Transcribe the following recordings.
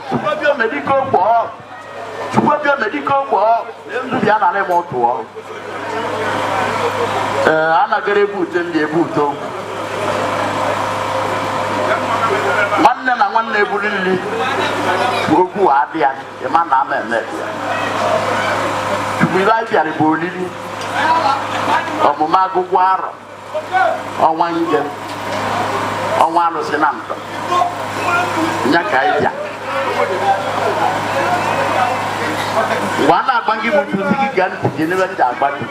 Chukwu medical board. Chukwu medical board. Nzu bia na le moto. Ana gere buute ndi ebuto. Nwanne na nwanne ebulili. Ogwu abia, e ma na ameme. Chukwu ila bia le bolili. Ọmụma agụgwọ arọ. Ọnwa nje. Ọnwa alụsị na ndọ. Nya ka ịbịa. Gwa na-agba gị bụ tuzi gị ga ntị n'ebe ndị agbadi.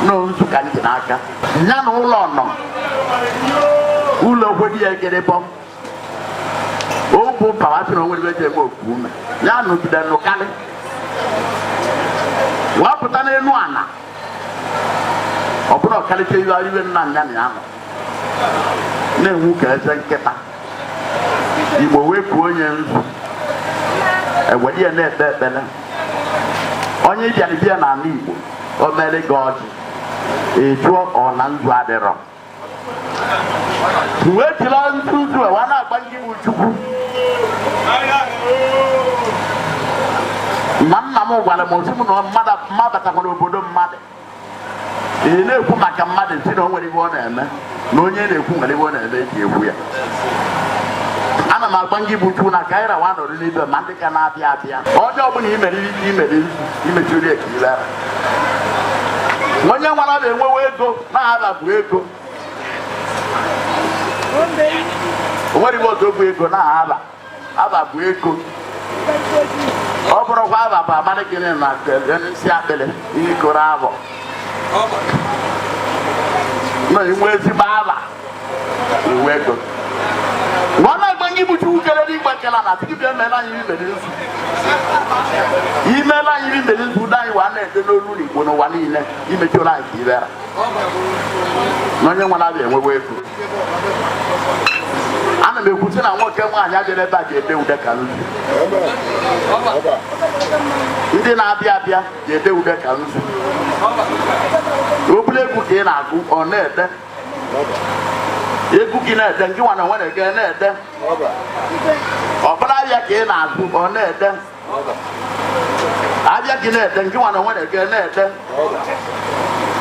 N'ozu ka ntị n'aka. Nya na ụlọ nọ. Ụlọ okwedi ya egere bọm. Okwu pawasị na onwere ebe eme okwu ume. Ya nụgide n'ụkalị. Wapụta n'elu ana. Ọ bụrụ ọkalịcha iwe nna nya na ya nọ. Na-enwu ka eze nkịta. Igbo wee kwuo onye nzu. Eweli ya na-ekpe ekpele. Onye bịara bịa n'ala Igbo, o mere gị ọjị. Ejụọ ọ na nzu adịrọ. Wee tiri nzu ewa na-agba ndị bụ Chukwu. Ma nna m gwara m osi m na mmadụ batakwara obodo mmadụ. Ị na-ekwu maka mmadụ si na o nwere ibe ọ na-eme na onye na-ekwu nwere ibe ọ na-eme eji egwu ya. Ana m agba gị bụ Chukwu na ka anyị rawa nọrọ n'ibe ma ndị ka na-abịa abịa. Onye ọbụla imechiri ekele. Onye nwara na-enwewe ego na-aba bụ ego. O nwere ibe ọzọ bụ ego na-aba bụ ego. Ọ bụrụkwa aba bụ amadị gịnị na isi akpịrị ihe koro abọ. Na inwe ezigbo aba iwe ego. Nwana agbanyi bụ Chukwu kere n'igwe kela na tiki bịa meela anyị imere nzu. Imeela anyị imere nzu ụda anyị wa na-ede n'olu n'Igbo n'ụwa niile imechiela anyị ka ibera. Na onye nwana abịa enwewe ego. Ana m ekwu sị na nwoke nwaanyị abịara ebe a ga-ede ude ka nzu. Ndị na-abịa abịa ga-ede ude ka nzu. Obere egwu ka ị na-agụ ọ na-ede. Egwu gị na-ede nke nwa na nwere gị na-ede. Ọbụla abịa ka ị na-azụ ọ na-ede. Abịa gị na-ede nke nwa na nwere gị na-ede.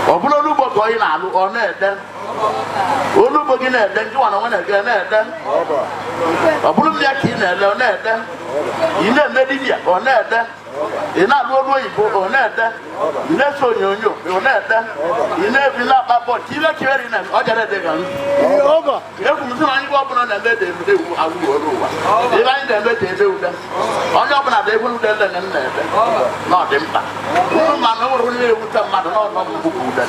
Ọbụla olugbo ka ị na-alụ ọ na-ede. Olugbo gị na-ede nke nwa na nwere gị na-ede. Ọbụla mmịa ka ị na-ele ọ na-ede. Ị na-eme dibịa ọ na-ede. Ị na-alụ olu oyibo ọ na-ede. Ị na-eso onyonyo ọ na-ede. Ị na-ebi na-akpa bọọlụ ile kiri na ọ jere ede ga nzu. Ekwu m sị na anyị ọbụla na-eme ede ewu agwụgwọ ọrụ ụwa. Ebe anyị na-eme ede ude. Onye ọbụla na-ebu ude ele na na-ede. Na ọ dị mkpa. Ụmụ ma na o nwere onye na-ewute mmadụ na ọnọ mbụ bụ ude.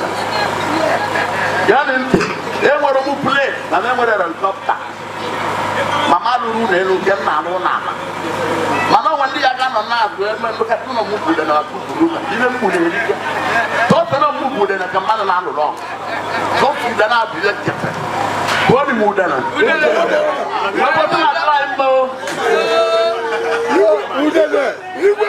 Ya dị ntị, e nwere ụmụ plen na e nwere helikọpta. Mama lụrụ n'elu nke nna alụ n'ala. Mana ọnwa ndị ya ga-anọ na-azụ eme mmekọta ụlọ mụbude na akụkụrụ ụlọ. Ihe mkpude erike. Tọọsọ na mụbude na ka mmadụ na-alụrụ ọgụ. Tọọsọ ude na-abụ ihe nkịtị. Kụọ dị m ude na. Wepụta na-adịra anyị mma o. Udene igwe